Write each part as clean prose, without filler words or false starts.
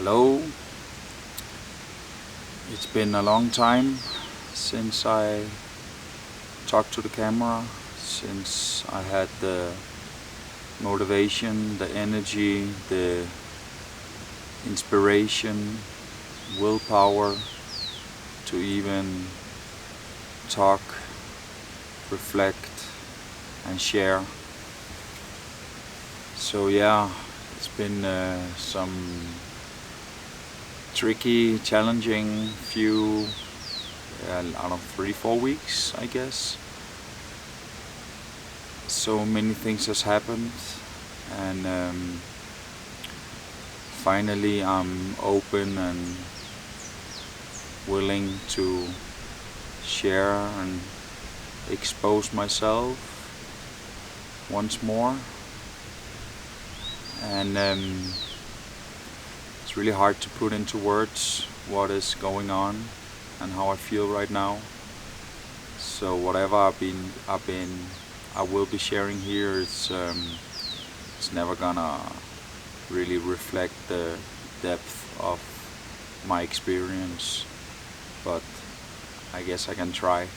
Hello, it's been a long time since I talked to the camera, since I had the motivation, the energy, the inspiration, willpower to even talk, reflect and share. So yeah, it's been some tricky, challenging few, I don't know, 3-4 weeks, I guess. So many things has happened, and finally I'm open and willing to share and expose myself once more. And it's really hard to put into words what is going on and how I feel right now. So whatever I will be sharing here, it's never gonna really reflect the depth of my experience, but I guess I can try.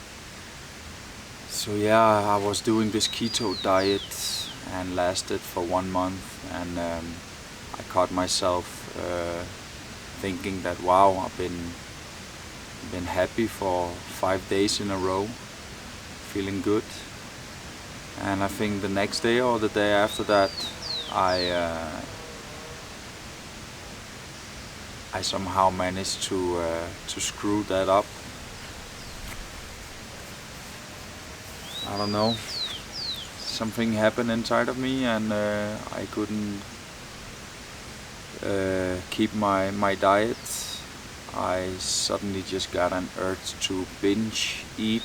So yeah, I was doing this keto diet and lasted for 1 month, and I caught myself thinking that wow, I've been happy for 5 days in a row, feeling good. And I think the next day or the day after that, I somehow managed to screw that up. I don't know. Something happened inside of me, and I couldn't keep my diet. I suddenly just got an urge to binge eat,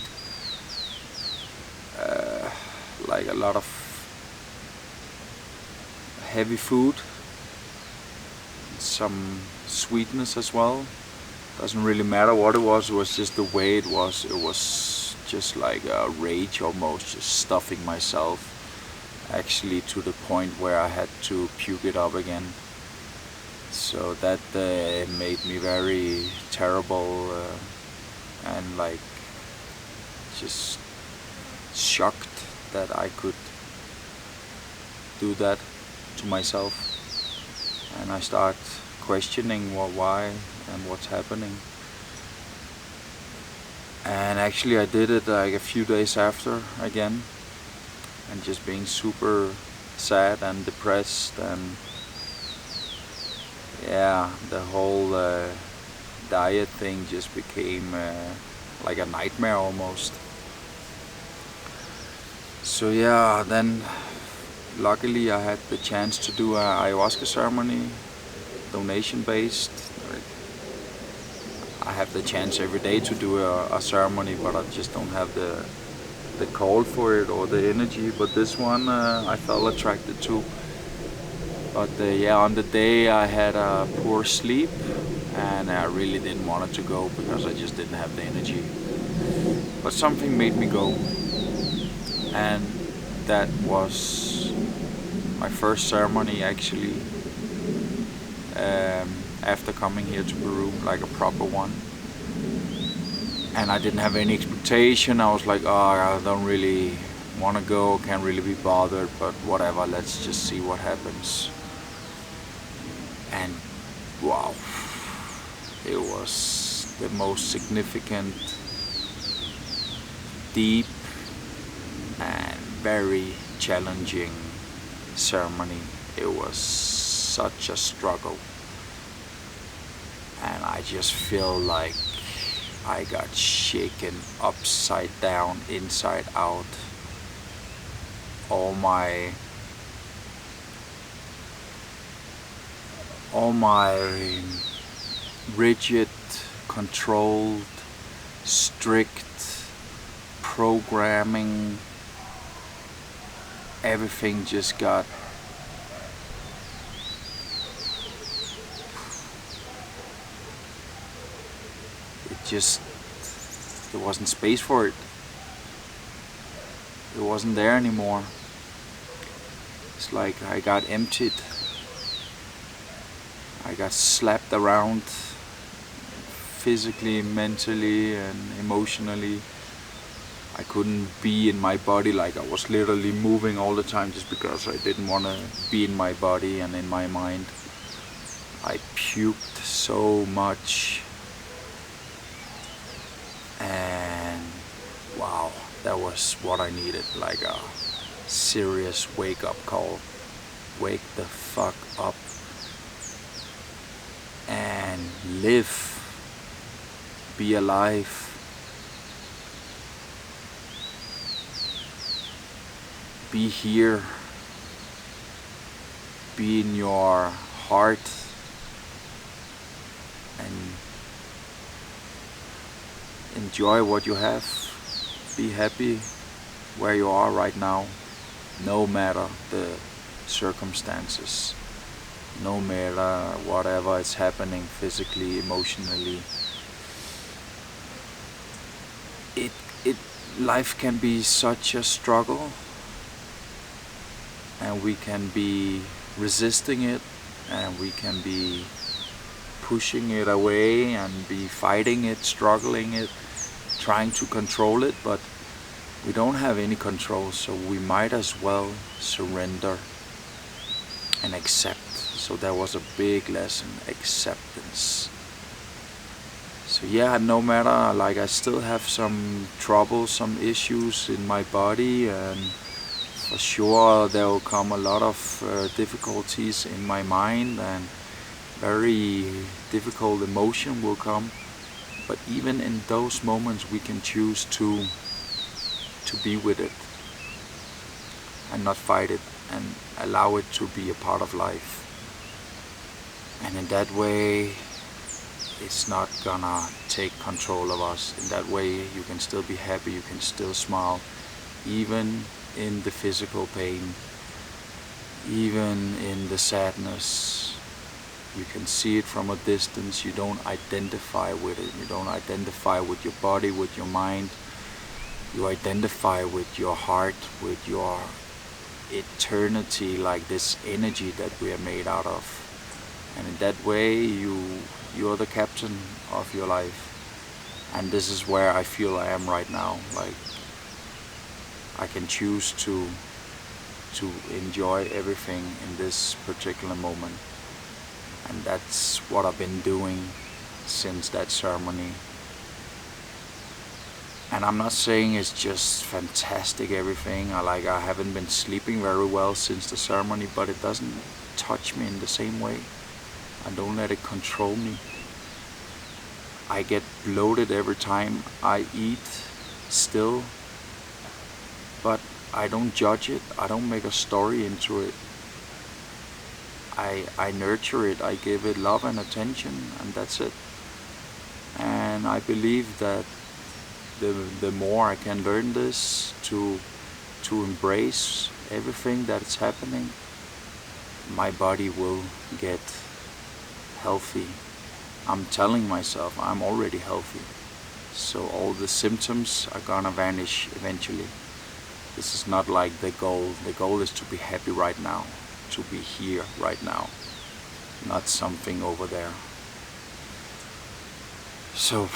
like a lot of heavy food, some sweetness as well. Doesn't really matter what it was just the way it was. It was just like a rage almost, just stuffing myself, actually to the point where I had to puke it up again. So that made me very terrible, and like just shocked that I could do that to myself. And I start questioning why and what's happening. And actually I did it like a few days after again, and just being super sad and depressed, and yeah, the whole diet thing just became like a nightmare almost. So yeah, then luckily I had the chance to do a ayahuasca ceremony, donation based. I have the chance every day to do a ceremony, but I just don't have the call for it or the energy. But this one I felt attracted to. But yeah, on the day I had a poor sleep, and I really didn't want it to go because I just didn't have the energy. But something made me go, and that was my first ceremony actually, after coming here to Peru, like a proper one. And I didn't have any expectation. I was like, oh, I don't really want to go, can't really be bothered, but whatever, let's just see what happens. And wow, it was the most significant, deep and very challenging ceremony. It was such a struggle, and I just feel like I got shaken upside down, inside out. All my rigid, controlled, strict programming, everything just got there wasn't space for it. It wasn't there anymore. It's like I got emptied. I got slapped around physically, mentally, and emotionally. I couldn't be in my body, like I was literally moving all the time just because I didn't want to be in my body and in my mind. I puked so much, and wow, that was what I needed, like a serious wake-up call. Wake the fuck up and live, be alive. Be here, be in your heart, and enjoy what you have. Be happy where you are right now, no matter the circumstances, no matter whatever is happening physically, emotionally. Life can be such a struggle, and we can be resisting it, and we can be pushing it away and be fighting it, struggling it, trying to control it, but we don't have any control, so we might as well surrender and accept. So that was a big lesson, acceptance. So yeah, no matter, like I still have some trouble, some issues in my body, and for sure there will come a lot of difficulties in my mind, and very difficult emotion will come. But even in those moments we can choose to be with it and not fight it, and allow it to be a part of life. And in that way it's not gonna take control of us. In that way you can still be happy, you can still smile, even in the physical pain, even in the sadness. You can see it from a distance. You don't identify with it. You don't identify with your body, with your mind. You identify with your heart, with your eternity, like this energy that we are made out of. And in that way you're the captain of your life. And this is where I feel I am right now. Like I can choose to enjoy everything in this particular moment. And that's what I've been doing since that ceremony. And I'm not saying it's just fantastic everything. I haven't been sleeping very well since the ceremony, but it doesn't touch me in the same way. I don't let it control me. I get bloated every time I eat still, but I don't judge it. I don't make a story into it. I nurture it. I give it love and attention, and that's it. And I believe that the more I can learn this, to embrace everything that's happening, my body will get healthy. I'm telling myself I'm already healthy, so all the symptoms are gonna vanish eventually. This is not like the goal. The goal is to be happy right now, to be here right now, not something over there. So,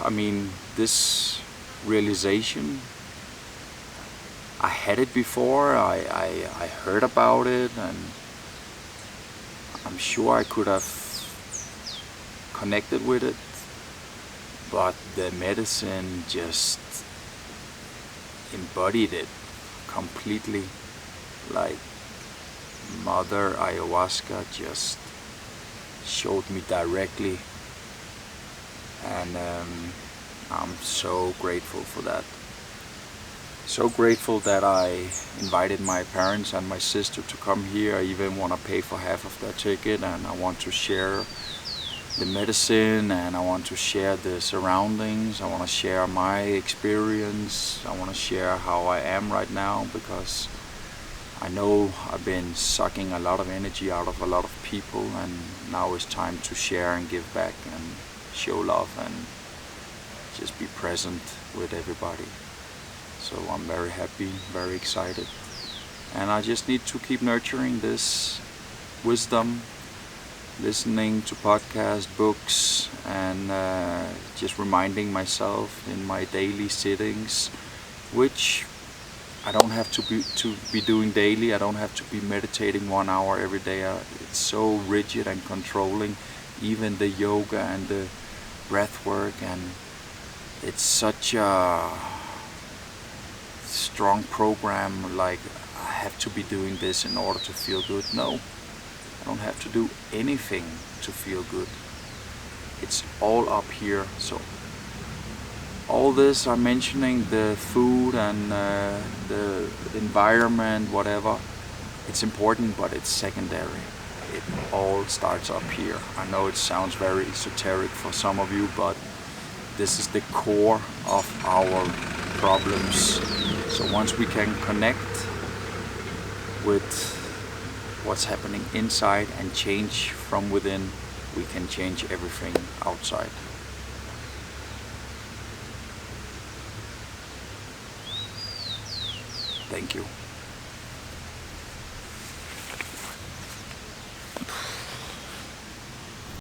I mean, this realization, I had it before, I heard about it, and I'm sure I could have connected with it, but the medicine just embodied it completely. Like Mother Ayahuasca just showed me directly, and I'm so grateful for that. So grateful that I invited my parents and my sister to come here. I even want to pay for half of their ticket, and I want to share the medicine, and I want to share the surroundings. I want to share my experience. I want to share how I am right now, because I know I've been sucking a lot of energy out of a lot of people, and now it's time to share and give back and show love and just be present with everybody. So I'm very happy, very excited, and I just need to keep nurturing this wisdom listening to podcasts, books, and just reminding myself in my daily sittings, which I don't have to be doing daily. I don't have to be meditating 1 hour every day. It's so rigid and controlling, even the yoga and the breath work, and it's such a strong program. Like, I have to be doing this in order to feel good. No, I don't have to do anything to feel good. It's all up here. So all this I'm mentioning, the food and the environment, whatever, it's important, but it's secondary. It all starts up here. I know it sounds very esoteric for some of you, but this is the core of our problems. So once we can connect with what's happening inside and change from within, we can change everything outside. Thank you.